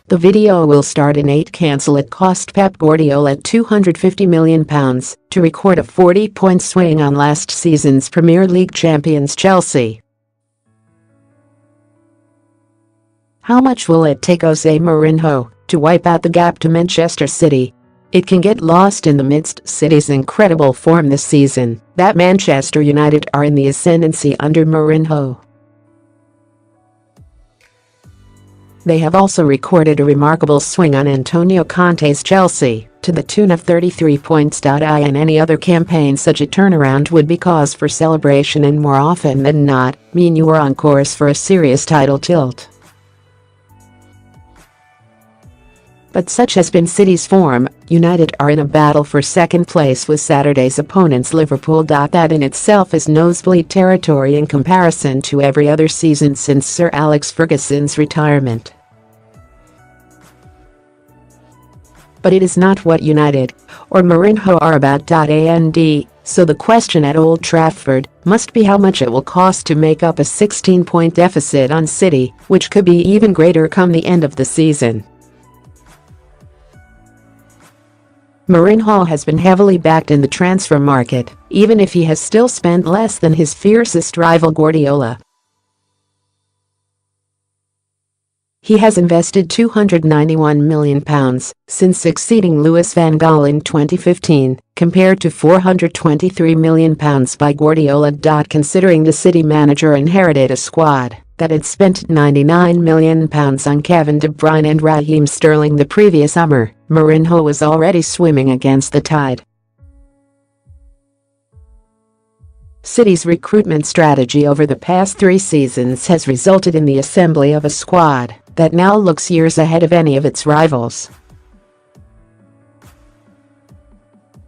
The video will start in 8 cancel. It cost Pep Guardiola £250 million to record a 40-point swing on last season's Premier League champions Chelsea. How much will it take Jose Mourinho to wipe out the gap to Manchester City? It can get lost in the midst City's incredible form this season that Manchester United are in the ascendancy under Mourinho. They have also recorded a remarkable swing on Antonio Conte's Chelsea to the tune of 33 points. In any other campaign, such a turnaround would be cause for celebration and more often than not mean you were on course for a serious title tilt. But such has been City's form. United are in a battle for second place with Saturday's opponents Liverpool. That in itself is nosebleed territory in comparison to every other season since Sir Alex Ferguson's retirement. But it is not what United or Mourinho are about. So the question at Old Trafford must be how much it will cost to make up a 16-point deficit on City, which could be even greater come the end of the season. Mourinho has been heavily backed in the transfer market, even if he has still spent less than his fiercest rival Guardiola. He has invested £291 million since succeeding Louis van Gaal in 2015, compared to £423 million by Guardiola. Considering the City manager inherited a squad that had spent £99 million on Kevin De Bruyne and Raheem Sterling the previous summer, Mourinho was already swimming against the tide. City's recruitment strategy over the past 3 seasons has resulted in the assembly of a squad that now looks years ahead of any of its rivals.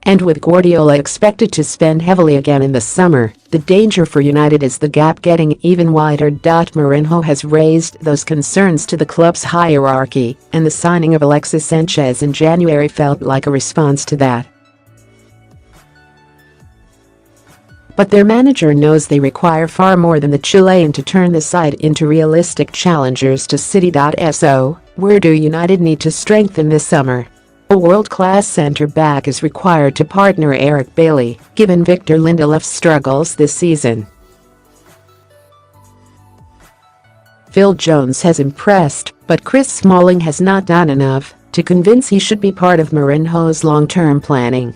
And with Guardiola expected to spend heavily again in the summer, the danger for United is the gap getting even wider. Mourinho has raised those concerns to the club's hierarchy, and the signing of Alexis Sanchez in January felt like a response to that. But their manager knows they require far more than the Chilean to turn the side into realistic challengers to City. So, where do United need to strengthen this summer? A world-class centre-back is required to partner Eric Bailly, given Victor Lindelof's struggles this season. Phil Jones has impressed, but Chris Smalling has not done enough to convince he should be part of Mourinho's long-term planning.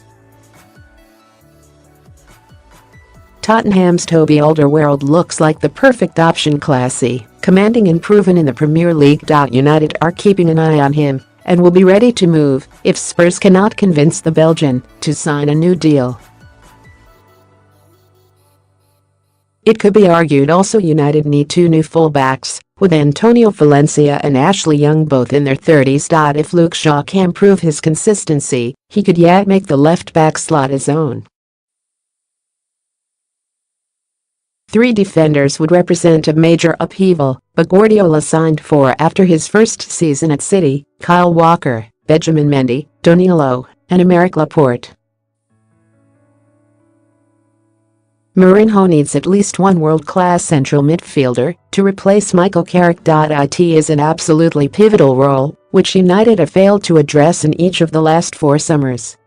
Tottenham's Toby Alderweireld looks like the perfect option. Classy, commanding and proven in the Premier League. United are keeping an eye on him and will be ready to move if Spurs cannot convince the Belgian to sign a new deal. It could be argued also United need 2 new fullbacks, with Antonio Valencia and Ashley Young both in their 30s. If Luke Shaw can prove his consistency, he could yet make the left-back slot his own. 3 defenders would represent a major upheaval, but Guardiola signed 4 after his first season at City: Kyle Walker, Benjamin Mendy, Danilo, and Aymeric Laporte. Mourinho needs at least 1 world-class central midfielder to replace Michael Carrick. It is an absolutely pivotal role, which United have failed to address in each of the last 4 summers.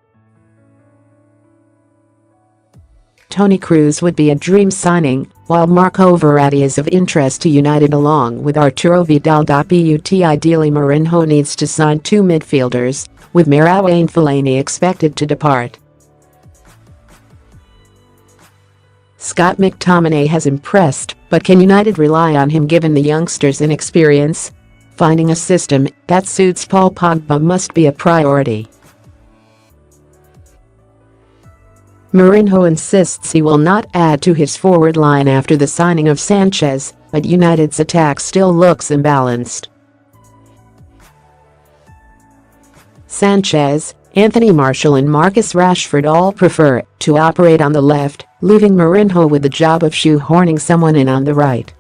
Toni Kroos would be a dream signing, while Marco Verratti is of interest to United along with Arturo Vidal. But ideally Mourinho needs to sign 2 midfielders, with Marouane Fellaini expected to depart. Scott McTominay has impressed, but can United rely on him given the youngster's inexperience? Finding a system that suits Paul Pogba must be a priority. Mourinho insists he will not add to his forward line after the signing of Sanchez, but United's attack still looks imbalanced. Sanchez, Anthony Martial and Marcus Rashford all prefer to operate on the left, leaving Mourinho with the job of shoehorning someone in on the right.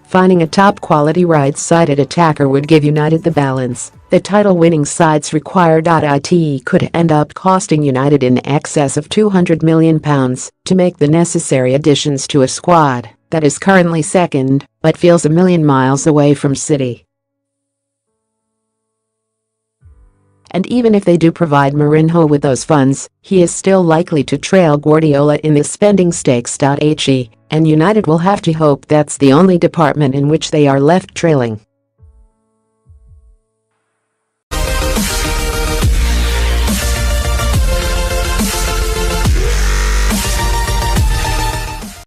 Finding a top-quality right-sided attacker would give United the balance the title-winning sides require. It could end up costing United in excess of £200 million to make the necessary additions to a squad that is currently second, but feels a million miles away from City. And even if they do provide Mourinho with those funds, he is still likely to trail Guardiola in the spending stakes. And United will have to hope that's the only department in which they are left trailing.